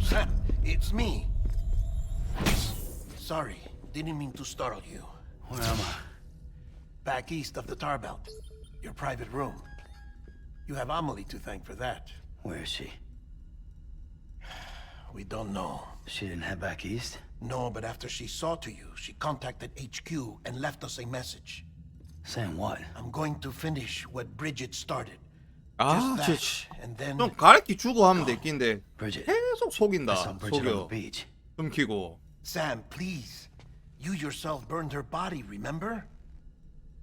Sam, it's me. Sorry, didn't mean to startle you. Where am I? Back east of the tar belt. Your private room. You have Amelie to thank for that. Where is she? We don't know. She didn't head back east? No, but after she saw to you, she contacted HQ and left us a message. Saying what? I'm going to finish what Bridget started. 아, Just 쟤 that, and then... 좀 가르치 주고 하면 되긴데 Bridget. 계속 I 속인다. saw Bridget on the 속여. beach. 숨기고. Sam, please. You yourself burned her body, remember?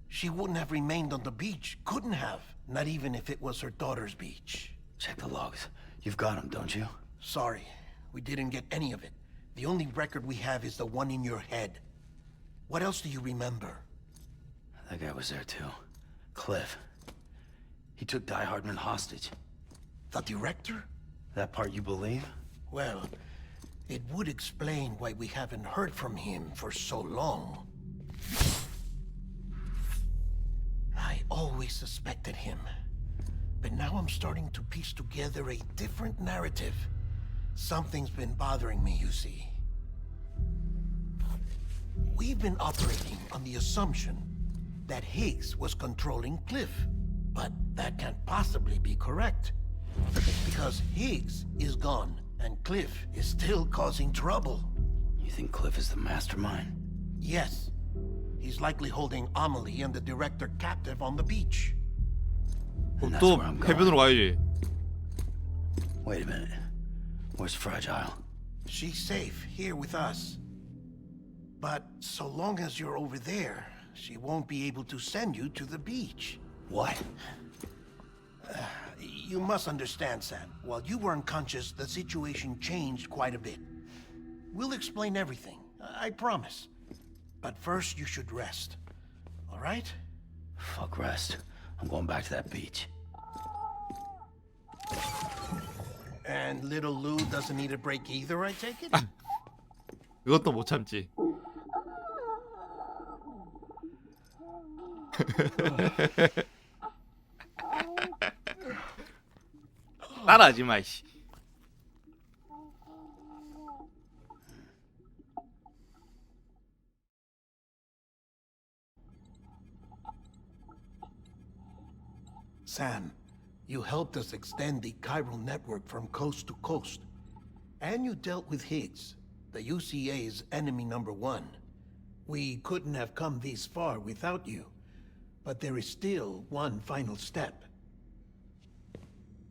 She wouldn't have remained on the beach. Couldn't have. Not even if it was her daughter's beach. Check the logs. You've got them, don't you? Sorry, we didn't get any of it. The only record we have is the one in your head. What else do you remember? That guy was there too. Cliff. He took Daihardman hostage. The director? That part you believe? Well, it would explain why we haven't heard from him for so long. I always suspected him. But now I'm starting to piece together a different narrative. Something's been bothering me, you see. We've been operating on the assumption that Higgs was controlling Cliff. But that can't possibly be correct. Because Higgs is gone, and Cliff is still causing trouble. You think Cliff is the mastermind? Yes. He's likely holding Amelie and the director captive on the beach. And that's 또 where I'm 해변으로 going. 가야지. Wait a minute. Where's Fragile? She's safe here with us. But so long as you're over there, she won't be able to send you to the beach. What? You must understand, Sam. While you were unconscious, the situation changed quite a bit. We'll explain everything, I promise. But first, you should rest. All right? Fuck rest. I'm going back to that beach. And little Lou doesn't need a break either, I take it? 이것도 못 참지. 따라하지 마, 씨. Sam, you helped us extend the chiral network from coast to coast. And you dealt with Higgs, the UCA's enemy #1. We couldn't have come this far without you. But there is still one final step.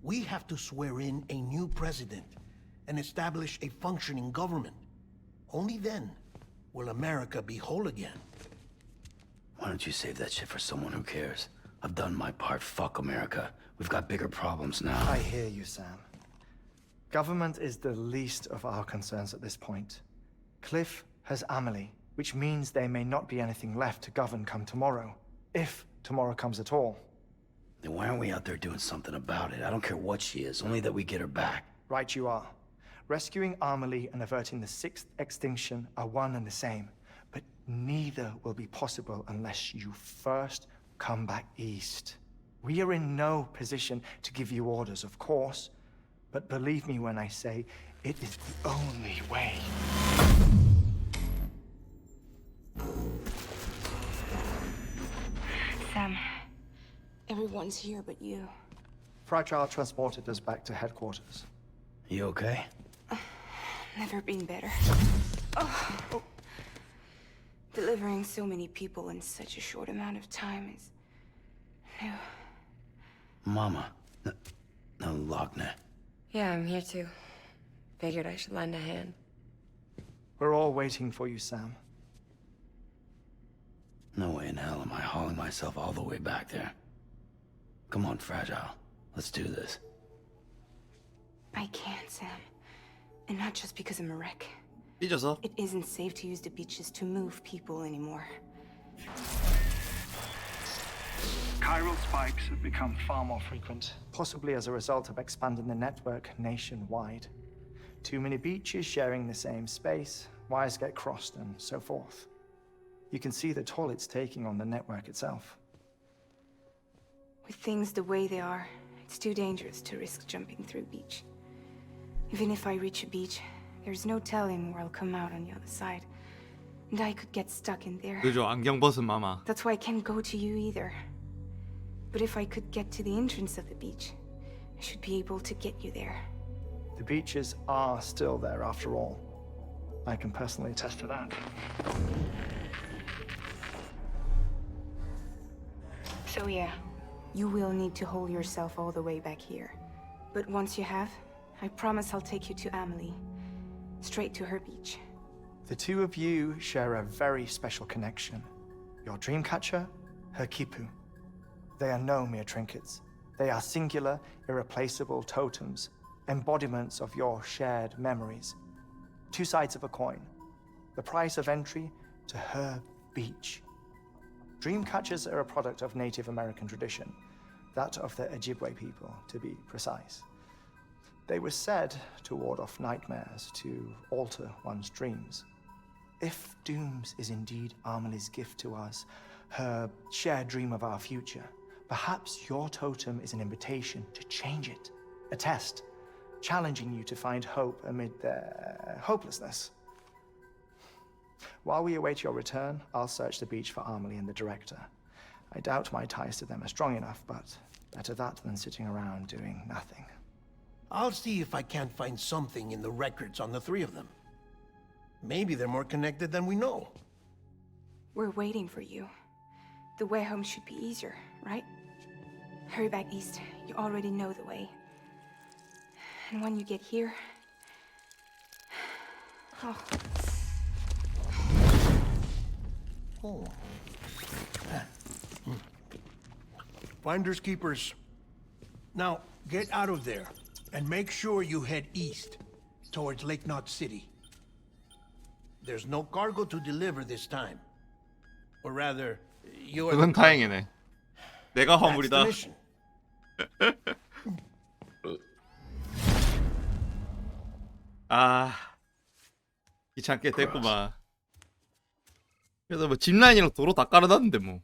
We have to swear in a new president and establish a functioning government. Only then will America be whole again. Why don't you save that shit for someone who cares? I've done my part. Fuck America. We've got bigger problems now. I hear you, Sam. Government is the least of our concerns at this point. Cliff has Amelie, which means there may not be anything left to govern come tomorrow. If tomorrow comes at all. Then why aren't we out there doing something about it? I don't care what she is, only that we get her back. Right you are. Rescuing Amelie and averting the 6th extinction are one and the same. But neither will be possible unless you first come back east. We are in no position to give you orders, of course. But believe me when I say, it is the only way. Sam, everyone's here but you. Fragile transported us back to headquarters. You okay? Never been better. Oh. Delivering so many people in such a short amount of time is new. Mama. No, Logne. Yeah, I'm here too. Figured I should lend a hand. We're all waiting for you, Sam. No way in hell am I hauling myself all the way back there. Come on, Fragile. Let's do this. I can't, Sam. And not just because I'm a wreck. 삐져서. It isn't safe to use the beaches to move people anymore. Chiral spikes have become far more frequent, possibly as a result of expanding the network nationwide. Too many beaches sharing the same space, wires get crossed, and so forth. You can see the toll it's taking on the network itself. With things the way they are, it's too dangerous to risk jumping through beach. Even if I reach a beach, there's no telling where I'll come out on the other side. And I could get stuck in there. 그죠, 안경 벗은 마마. That's why I can't go to you either. But if I could get to the entrance of the beach, I should be able to get you there. The beaches are still there after all. I can personally attest to that. So yeah, you will need to hold yourself all the way back here. But once you have, I promise I'll take you to Amelie. Straight to her beach. The two of you share a very special connection. Your dreamcatcher, her kipu. They are no mere trinkets. They are singular, irreplaceable totems, embodiments of your shared memories. Two sides of a coin. The price of entry to her beach. Dreamcatchers are a product of Native American tradition, that of the Ojibwe people, to be precise. They were said to ward off nightmares, to alter one's dreams. If Dooms is indeed Amelie's gift to us, her shared dream of our future, perhaps your totem is an invitation to change it, a test, challenging you to find hope amid their hopelessness. While we await your return, I'll search the beach for Amelie and the director. I doubt my ties to them are strong enough, but better that than sitting around doing nothing. I'll see if I can't find something in the records on the three of them. Maybe they're more connected than we know. We're waiting for you. The way home should be easier, right? Hurry back east. You already know the way. And when you get here... Oh. Oh. Finders keepers. Now, get out of there and make sure you head east towards Lake Knot City. There's no cargo to deliver this time. Or rather, you're 그건 다행이네. 내가 That's the 화물이다. mission. 아, 귀찮게 됐구만. 그래서 뭐 짚라인이랑 도로 다 깔아놨는데 뭐.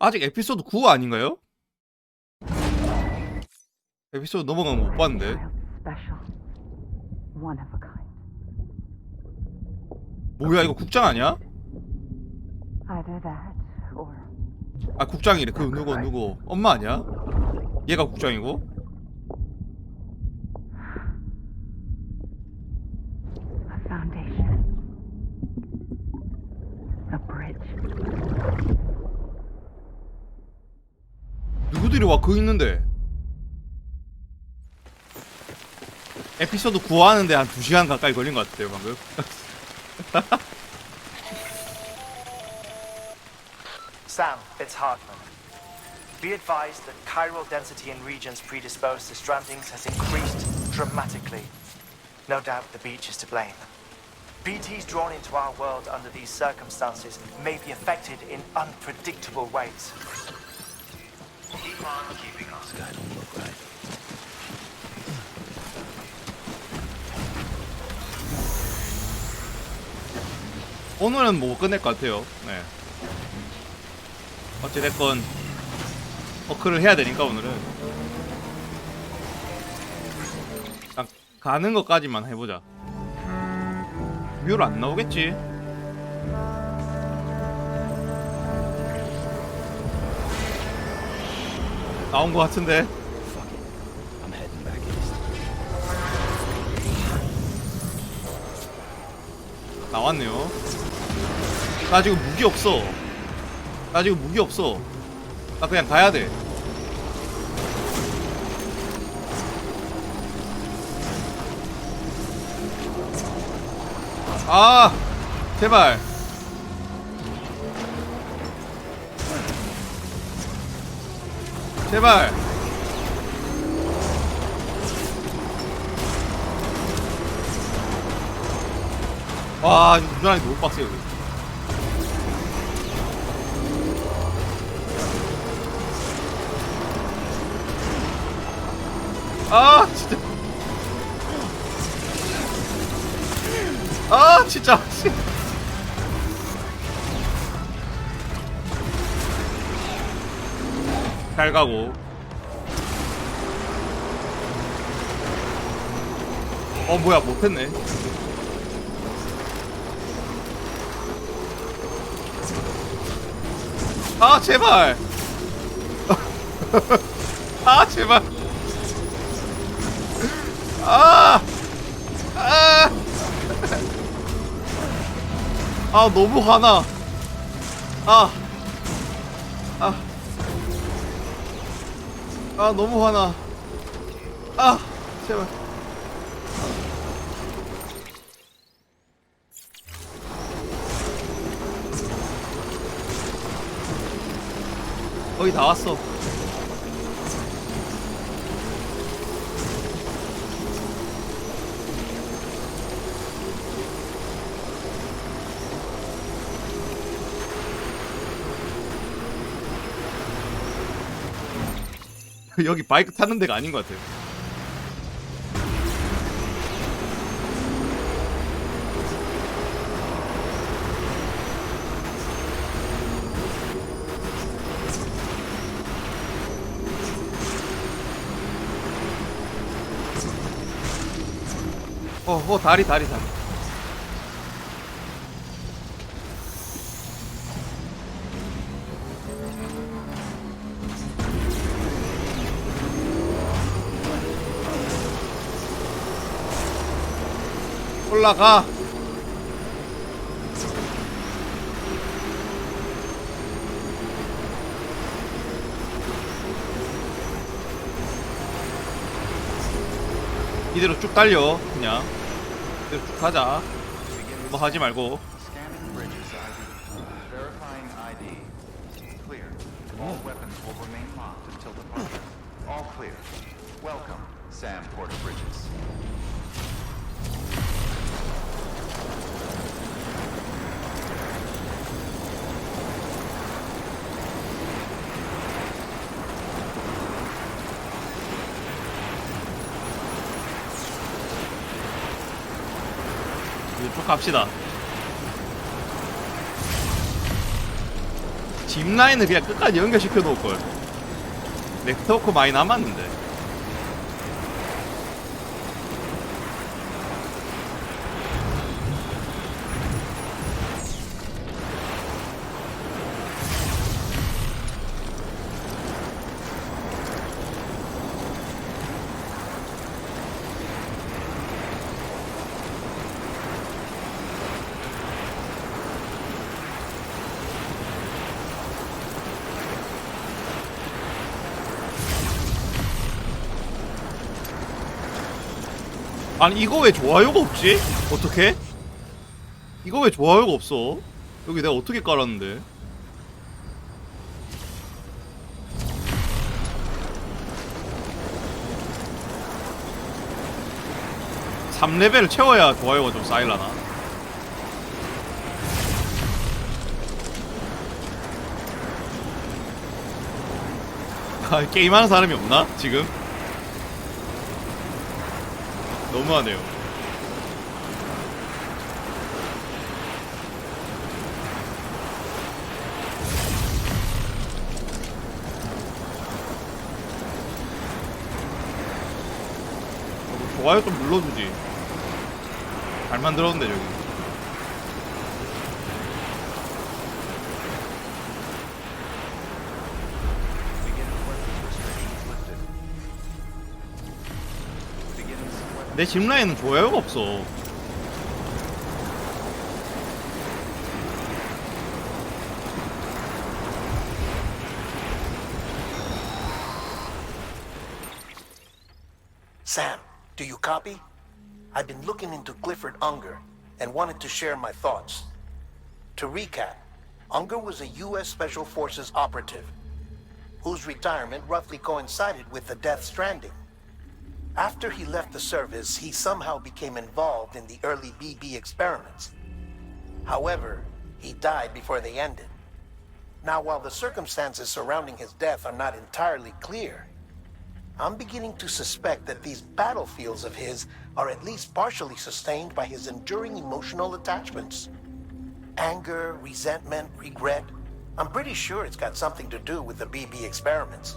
아직 에피소드 9 아닌가요? 에피소드 넘어간 거 못 봤는데. Special. One of a kind. 뭐야 이거 국장 아니야? Either that or 아 국장이래. 그 누구 엄마 아니야? 얘가 국장이고. a foundation. A bridge. 누구들이 와 그 있는데. 에피소드 9 하는데 한 2시간 가까이 걸린 것 같아요 방금. Sam, it's Hartman. Be advised that chiral density in regions predisposed to strandings has increased dramatically. No doubt the beach is to blame. BTs drawn into our world under these circumstances may be affected in unpredictable ways. Keep on keeping on. This guy don't look right. 오늘은 뭐 끝낼 것 같아요. 네. 어찌됐건 어크를 해야 되니까 오늘은 딱 가는 것까지만 해보자. 뮤를 안 나오겠지? 나온 것 같은데. Fuck it. I'm heading back east. 나왔네요. 나 지금 무기 없어. 나 지금 무기 없어. 나 그냥 가야 돼. 아, 제발. 제발. 와, 이거 운전하기 너무 빡세요. 아 진짜. 아 진짜. 잘 가고. 뭐야 못했네. 아 제발. 아 제발. 아. 아. 아 너무 화나. 아. 아. 아 너무 화나. 아 제발. 거의 다 왔어. 여기 바이크 타는 데가 아닌 것 같아요. 다리. 올라가. 이대로 쭉 달려. 그냥 이대로 쭉 가자. 뭐 하지 말고. Scanning bridges ID. Verifying ID. Clear. All weapons will remain locked until departure. All clear. Welcome, Sam Porter Bridges. 쭉 갑시다. 짚라인을 그냥 끝까지 연결시켜 놓을걸. 네트워크 많이 남았는데. 아니 이거 왜 좋아요가 없지? 어떻게? 이거 왜 좋아요가 없어? 여기 내가 어떻게 깔았는데? 3레벨을 채워야 좋아요가 좀 쌓이려나? 아, 게임하는 사람이 없나? 지금? 너무하네요. 좋아요 좀 눌러주지. 잘 만들었는데 저기. 내 짚라인은 좋아요가 없어. Sam, do you copy? I've been looking into Clifford Unger and wanted to share my thoughts. To recap, Unger was a U.S. Special Forces operative whose retirement roughly coincided with the Death Stranding. After he left the service, he somehow became involved in the early BB experiments. However, he died before they ended. Now, while the circumstances surrounding his death are not entirely clear, I'm beginning to suspect that these battlefields of his are at least partially sustained by his enduring emotional attachments. Anger, resentment, regret. I'm pretty sure it's got something to do with the BB experiments.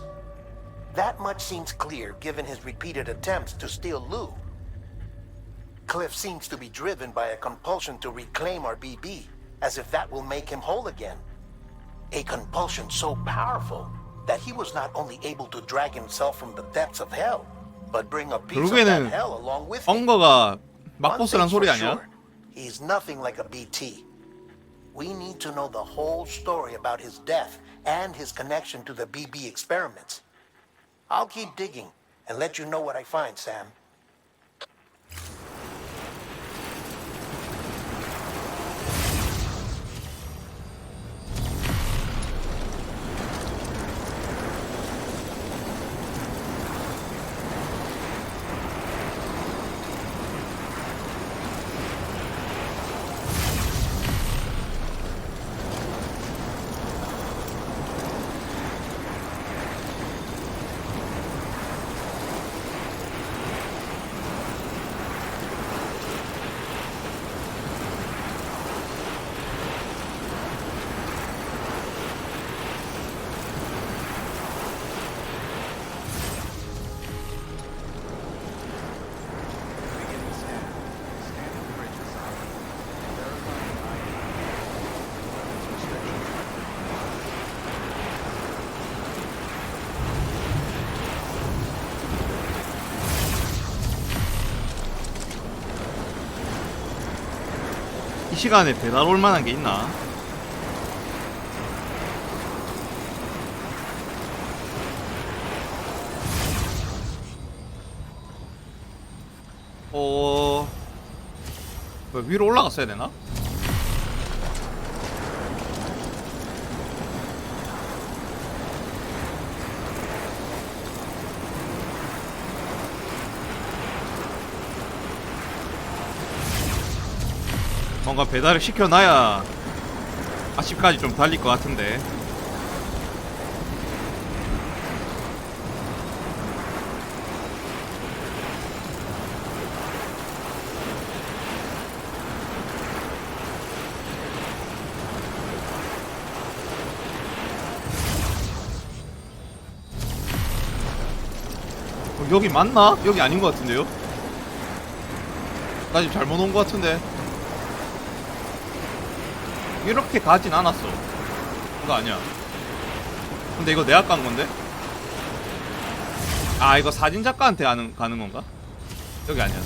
That much seems clear given his repeated attempts to steal Lou. Cliff seems to be driven by a compulsion to reclaim our BB, as if that will make him whole again. A compulsion so powerful that he was not only able to drag himself from the depths of hell, but bring a piece of that 결국에는 hell along with him. 엉거가 One 막보스란 thing's 소리 for 아니야? sure, he's nothing like a BT. We need to know the whole story about his death and his connection to the BB experiments. I'll keep digging and let you know what I find, Sam. 이 시간에 배달 올 만한 게 있나? 위로 올라갔어야 되나? 뭔가 배달을 시켜놔야 아침까지 좀 달릴 것 같은데. 여기 맞나? 여기 아닌 것 같은데요? 나 지금 잘못 온 것 같은데. 이렇게 가진 않았어. 이거 아니야. 근데 이거 내가 깐 건데? 아, 이거 사진작가한테 가는 건가? 여기 아니야.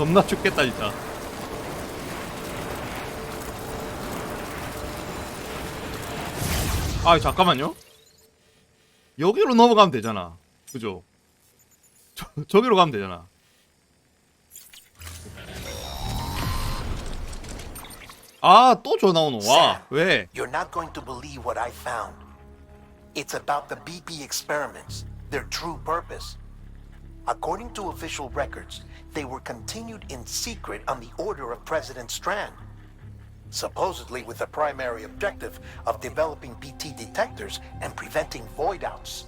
겁나 춥겠다 진짜. 아 잠깐만요. 여기로 넘어가면 되잖아. 그죠? 저기로 가면 되잖아. 아, 또 전화 오노. 와, 왜? You're not going to believe what I found. It's about the BB experiments, their true purpose. According to official records, they were continued in secret on the order of President Strand, supposedly with the primary objective of developing BT detectors and preventing void-outs.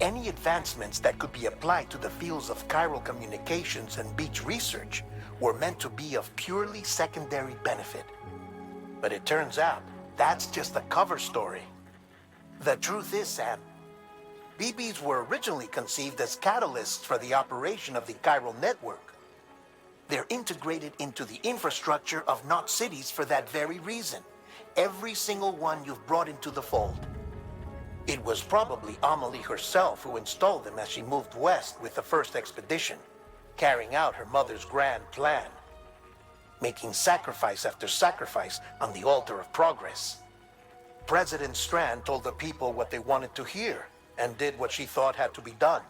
Any advancements that could be applied to the fields of chiral communications and beach research were meant to be of purely secondary benefit. But it turns out, that's just a cover story. The truth is, Sam, BBs were originally conceived as catalysts for the operation of the chiral network. They're integrated into the infrastructure of Knot cities for that very reason. Every single one you've brought into the fold. It was probably Amelie herself who installed them as she moved west with the first expedition, carrying out her mother's grand plan. making sacrifice after sacrifice on the altar of progress. President Strand told the people what they wanted to hear and did what she thought had to be done.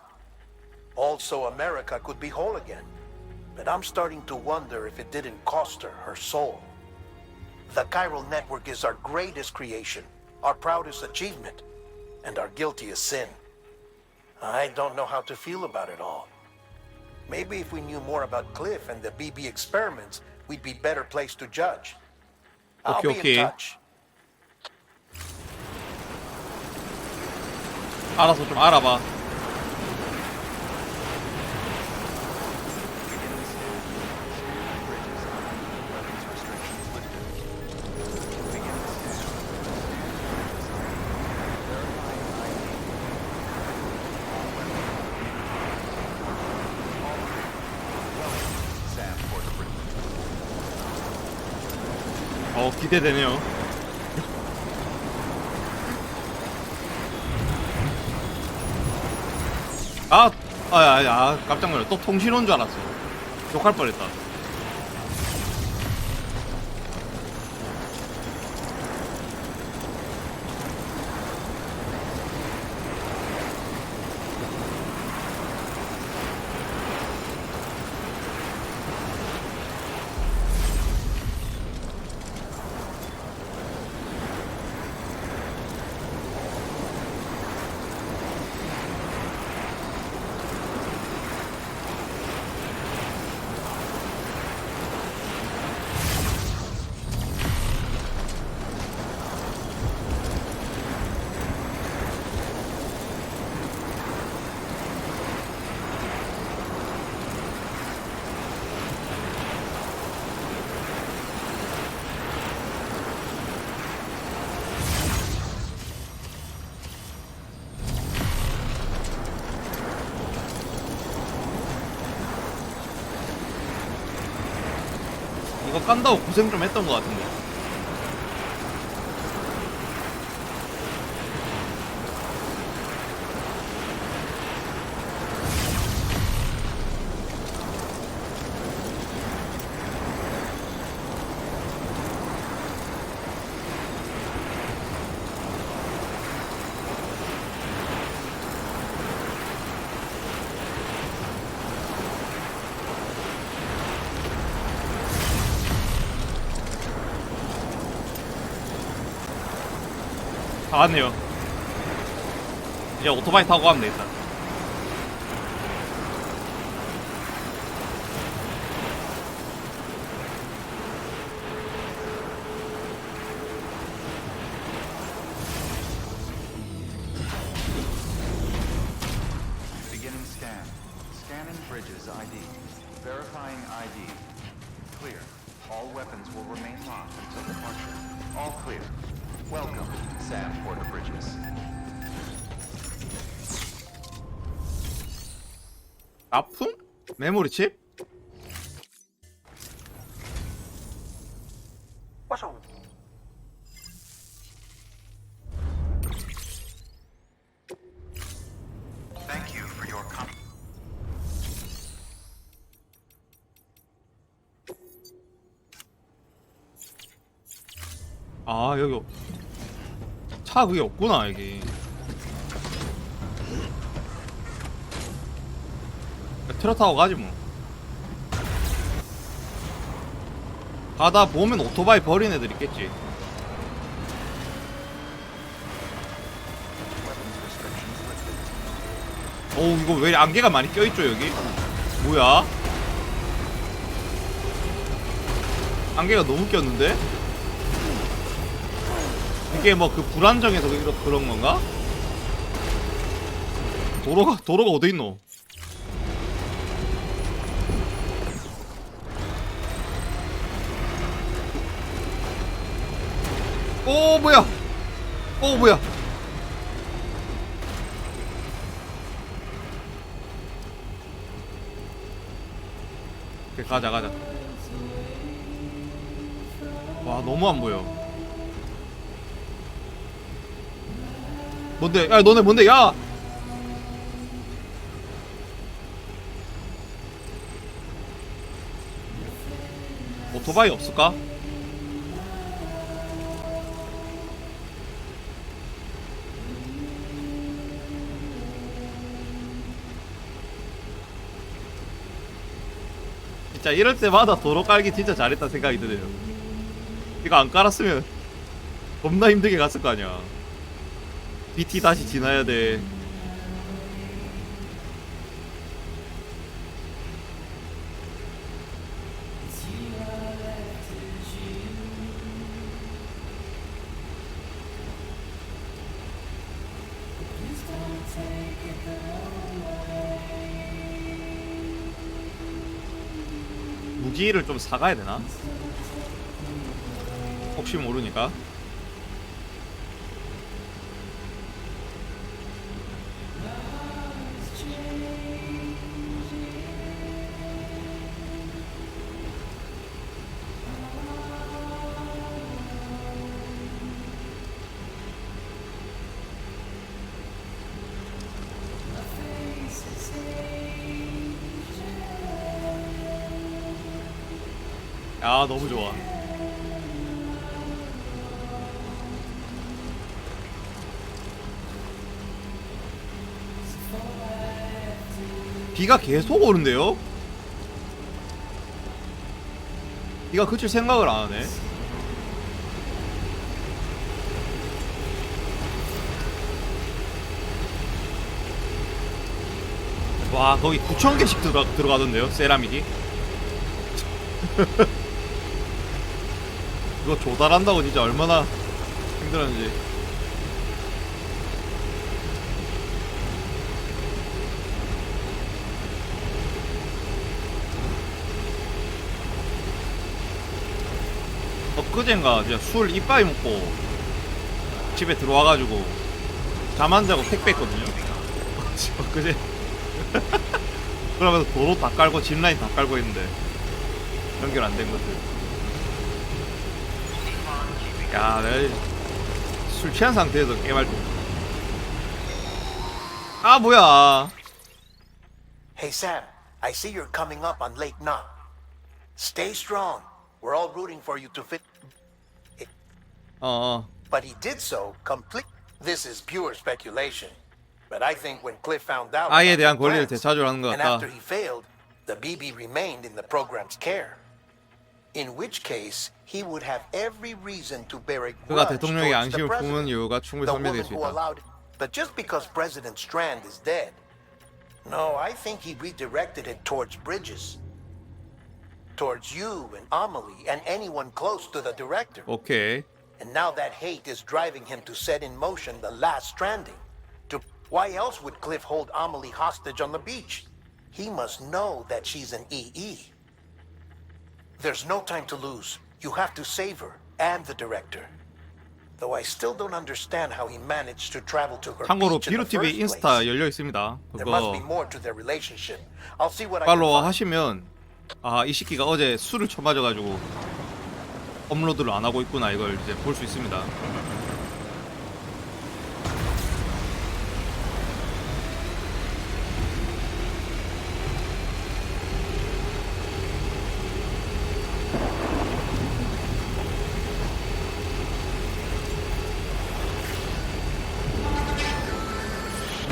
Also, America could be whole again. But I'm starting to wonder if it didn't cost her her soul. The chiral network is our greatest creation, our proudest achievement, and our guiltiest sin. I don't know how to feel about it all. Maybe if we knew more about Cliff and the BB experiments, we'd be better placed to judge. I'll be 오케이. in touch. 알아서 좀 알아봐. 기대되네요. 깜짝 놀랐. 또 통신원 줄 알았어. 욕할 뻔했다. 이거 깐다고 고생 좀 했던 것 같은데. 다 왔네요. 이제 오토바이 타고 가면 되겠다. Beginning scan. Scanning bridges ID. Verifying ID. Clear. All weapons will remain locked until departure. All clear. Welcome, Sam Porter Bridges. 납품? 메모리 칩? Thank you for your 아, 여기 차 그게 없구나. 여기 트럭 타고 가지 뭐. 가다 보면 오토바이 버린 애들 있겠지. 어우, 이거 왜 안개가 많이 껴있죠 여기? 뭐야? 안개가 너무 꼈는데? 이게 뭐 그 불안정해서 그런 건가? 도로가 어디 있노? 오, 뭐야? 오, 뭐야? 오케이, 가자. 와, 너무 안 보여. 뭔데? 야, 너네 뭔데? 야! 오토바이 없을까? 진짜 이럴 때마다 도로 깔기 진짜 잘했다 생각이 드네요. 이거 안 깔았으면 겁나 힘들게 갔을 거 아니야. BT 다시 지나야 돼. 무기를 좀 사가야 되나? 혹시 모르니까. 야, 너무 좋아. 비가 계속 오는데요? 비가 그칠 생각을 안 하네. 와, 거기 9,000개씩 들어가던데요, 세라믹이. 이거 조달한다고 진짜 얼마나 힘들었는지. 엊그젠가 진짜 술 이빠이 먹고 집에 들어와가지고 잠 안 자고 택배 했거든요. 엊그제. 그러면서 도로 다 깔고 짚라인 다 깔고 있는데 연결 안 된 것들. 야, 내가 술 취한 상태에서 게임할 때. 아, 뭐야. Hey Sam, I see you're coming up on Lake Knot. Stay strong. We're all rooting for you to fit. But he did so complete. This is pure speculation. But I think when Cliff found out 아이에 대한 about 권리를 the plans, 되찾으라는 것 and 같다. after he failed, the BB remained in the program's care. In which case, he would have every reason to bear a 그가 grudge 대통령에게 towards the 안심을 품은 president, 이유가 충분히 the 설명될 woman 수 who 있다. allowed. But just because President Strand is dead, no, I think he redirected it towards Bridges, towards you and Amelie and anyone close to the director. 오케이. And now that hate is driving him to set in motion the last stranding. Why else would Cliff hold Amelie hostage on the beach? He must know that she's an EE. There's no time to lose. You have to save her and the director. Though I still don't understand how he managed to travel to her 참고로 beach in the 비루TV first 인스타 place. 열려 있습니다. There must be 그거 more to their relationship. I'll see what I can 팔로우 find. 하시면 아, 이 새끼가 어제 술을 처맞아가지고 업로드를 안 하고 있구나 이걸 이제 볼 수 있습니다.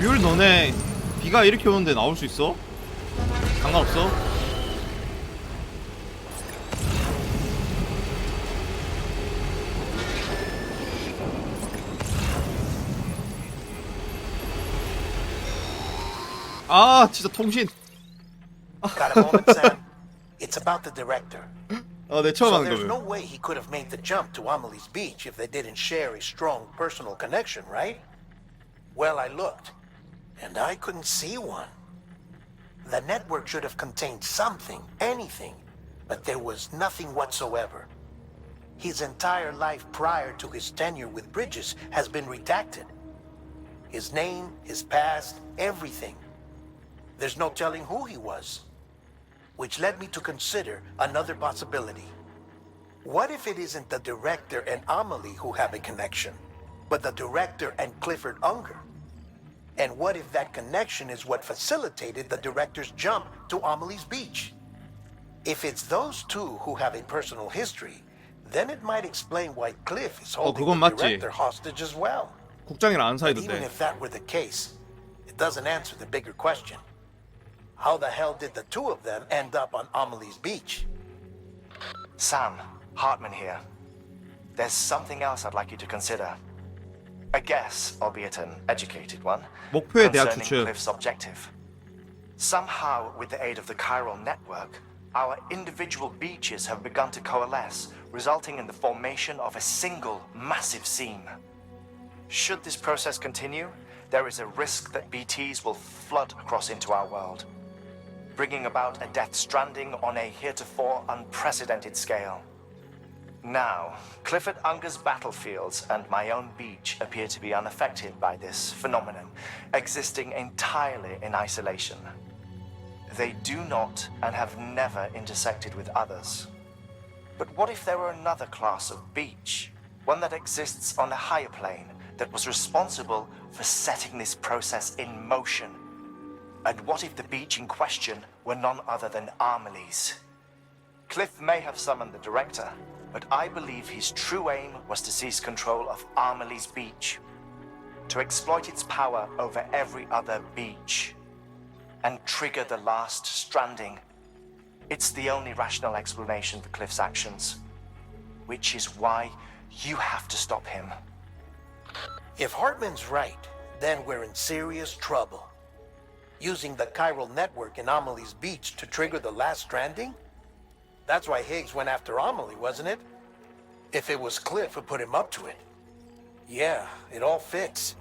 뮬 너네 비가 이렇게 오는데 나올 수 있어? 상관없어? 아 진짜 통신. Got a moment, Sam? It's about the director. 아, 내 처음 So 하는 there's no 거면. way he could have made the jump to Amelie's beach if they didn't share a strong personal connection, right? Well, I looked, and I couldn't see one. The network should have contained something, anything, but there was nothing whatsoever. His entire life prior to his tenure with Bridges has been redacted. His name, his past, everything. There's no telling who he was. Which led me to consider another possibility. What if it isn't the director and Amelie who have a connection, but the director and Clifford Unger? And what if that connection is what facilitated the director's jump to Amelie's beach? If it's those two who have a personal history, then it might explain why Cliff is holding 그건 the 맞지. director hostage as well. 국장이랑 안 But even 사이던데. if that were the case, it doesn't answer the bigger question. How the hell did the two of them end up on Amelie's beach? Sam, Hartman here. There's something else I'd like you to consider. A guess, albeit an educated one, 목표에 대한 concerning 추측. Cliff's objective. Somehow, with the aid of the chiral network, our individual beaches have begun to coalesce, resulting in the formation of a single massive seam. Should this process continue, there is a risk that BTs will flood across into our world, bringing about a death stranding on a heretofore unprecedented scale. Now, Clifford Unger's battlefields and my own beach appear to be unaffected by this phenomenon, existing entirely in isolation. They do not and have never intersected with others. But what if there were another class of beach, one that exists on a higher plane, that was responsible for setting this process in motion? And what if the beach in question were none other than Amelie's? Cliff may have summoned the director, but I believe his true aim was to seize control of Amelie's beach, to exploit its power over every other beach, and trigger the last stranding. It's the only rational explanation for Cliff's actions, which is why you have to stop him. If Hartman's right, then we're in serious trouble. Using the chiral network in Amelie's beach to trigger the last stranding? That's why Higgs went after Amelie, wasn't it? If it was Cliff who put him up to it. Yeah, it all fits.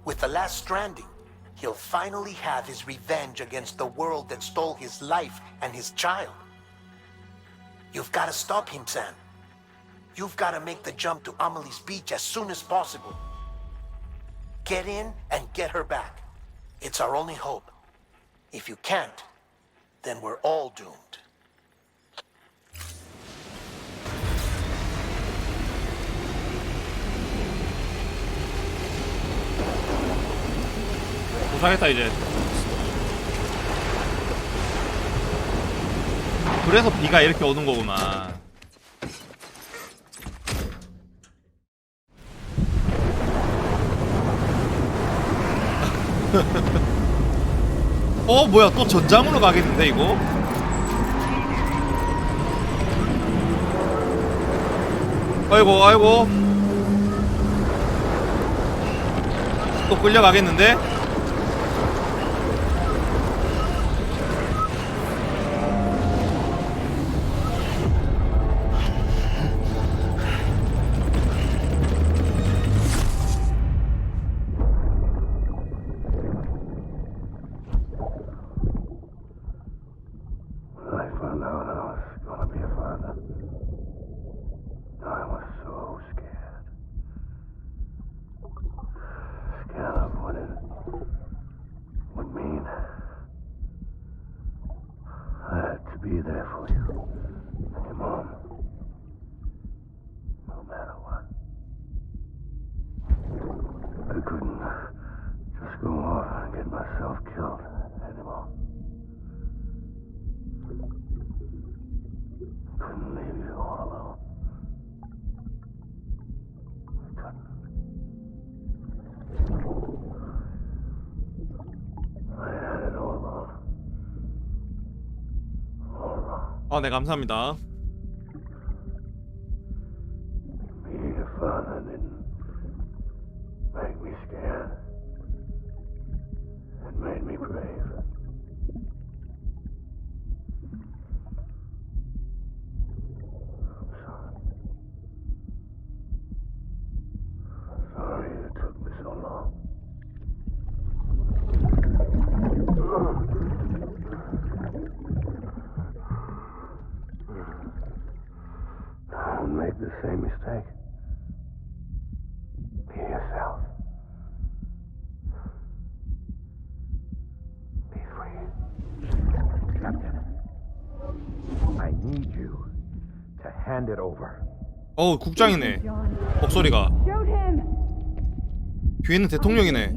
With the last stranding, he'll finally have his revenge against the world that stole his life and his child. You've got to stop him, Sam. You've got to make the jump to Amelie's beach as soon as possible. Get in and get her back. It's our only hope. If you can't, then we're all doomed. 도착했다 이제. 그래서 비가 이렇게 오는 거구만. 뭐야, 또 전장으로 가겠는데 이거? 아이고 아이고, 또 끌려가겠는데? Be there for you, your mom, no matter what. I couldn't just go off and get myself killed anymore. Couldn't leave you all alone. I had it all wrong. 네, 감사합니다. Being a father didn't make me scared. It made me brave. I'm sorry. Sorry it took me so long. Don't make the same mistake. Be yourself. Be free. Captain, I need you to hand it over. 국장이네. 목소리가. 뒤에는 대통령이네.